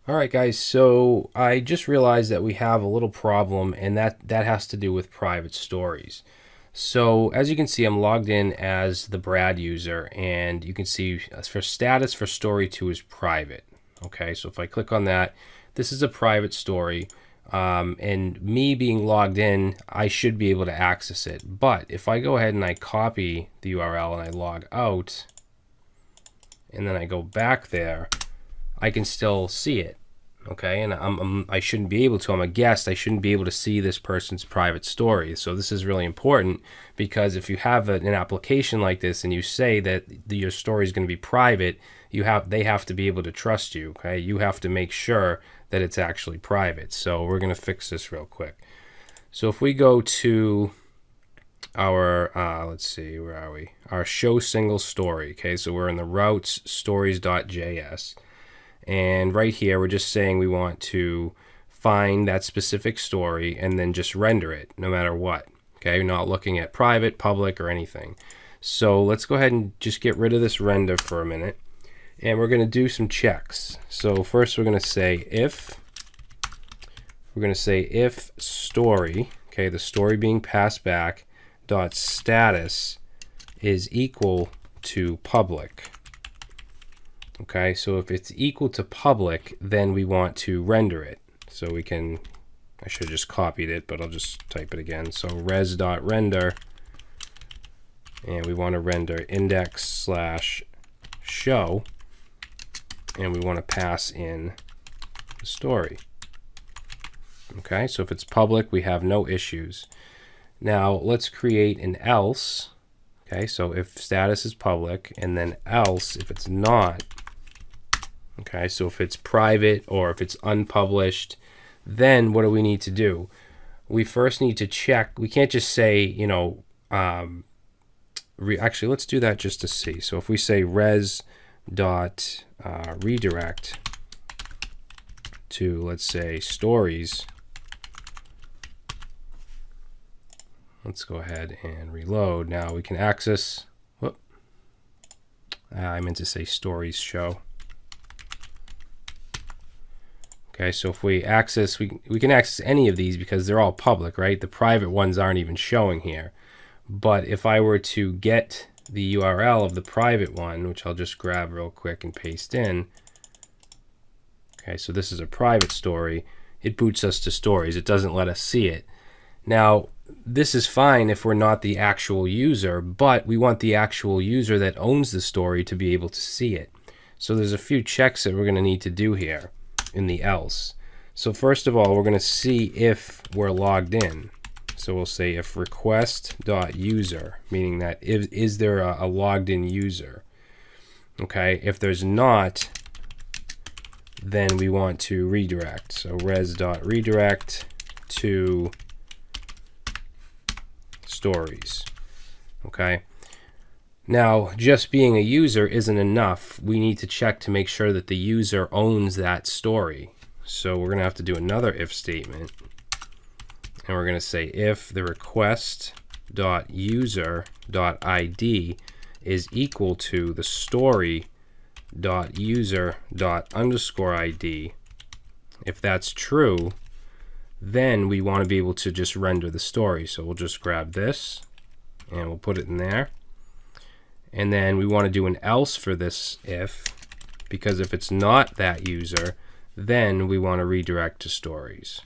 All right, guys, so I just realized that we have a little problem, and that has to do with private stories. So as you can see, I'm logged in as the Brad user, and you can see for status for story 2 is private. Okay, so if I click on that, this is a private story, and me being logged in, I should be able to access it. But if I go ahead and I copy the URL and I log out, and then I go back there, I can still see it. Okay, and I shouldn't be able to. I'm a guest. I shouldn't be able to see this person's private story. So this is really important, because if you have an application like this and you say that your story is going to be private, they have to be able to trust you. Okay, you have to make sure that it's actually private. So we're going to fix this real quick. So if we go to our let's see, where are we? Our show single story. Okay, so we're in the routes stories.js. And right here, we're just saying we want to find that specific story and then just render it no matter what. Okay, we're not looking at private, public, or anything. So let's go ahead and just get rid of this render for a minute. And we're going to do some checks. So first we're going to say if story, okay, the story being passed back, dot status is equal to public. Okay, so if it's equal to public, then we want to render it. So we can, I should have just copied it, but I'll just type it again. So res.render, and we want to render index/show, and we want to pass in the story. Okay, so if it's public, we have no issues. Now let's create an else. Okay, so if status is public, and then else if it's not. Okay, so if it's private or if it's unpublished, then what do we need to do? We first need to check. We can't just say, you know, actually, let's do that just to see. So if we say res.redirect to, let's say, stories, let's go ahead and reload. Now we can access, I meant to say stories show. Okay, so if we access, we can access any of these because they're all public, right? The private ones aren't even showing here. But if I were to get the URL of the private one, which I'll just grab real quick and paste in. Okay, so this is a private story. It boots us to stories. It doesn't let us see it. Now, this is fine if we're not the actual user, but we want the actual user that owns the story to be able to see it. So there's a few checks that we're going to need to do here in the else. So first of all, we're going to see if we're logged in. So we'll say if request.user, meaning that is there a logged in user. Okay, if there's not, then we want to redirect. So res.redirect to stories. Okay. Now, just being a user isn't enough. We need to check to make sure that the user owns that story. So we're going to have to do another if statement. And we're going to say if the request.user.id is equal to the story.user._id. If that's true, then we want to be able to just render the story. So we'll just grab this and we'll put it in there. And then we want to do an else for this if, because if it's not that user, then we want to redirect to stories.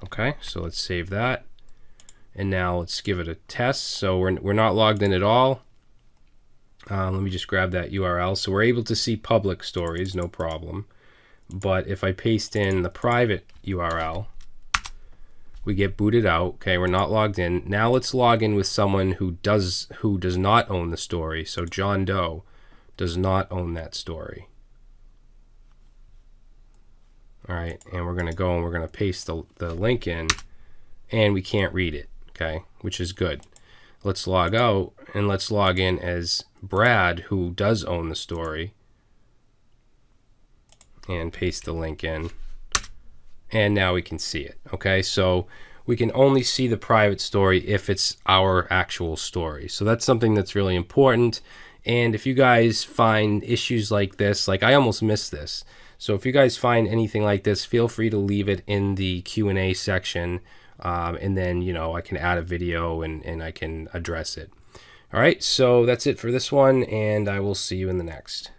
Okay, so let's save that. And now let's give it a test. So we're not logged in at all. Let me just grab that URL. So we're able to see public stories, no problem. But if I paste in the private URL, we get booted out. Okay, we're not logged in. Now let's log in with someone who does not own the story. So John Doe does not own that story. All right, and we're going to go and we're going to paste the link in, and we can't read it, okay, which is good. Let's log out, and let's log in as Brad, who does own the story, and paste the link in. And now we can see it. Okay, so we can only see the private story if it's our actual story. So that's something that's really important. And if you guys find issues like this, like I almost missed this. So if you guys find anything like this, feel free to leave it in the Q&A section. And then, I can add a video and I can address it. All right, so that's it for this one, and I will see you in the next.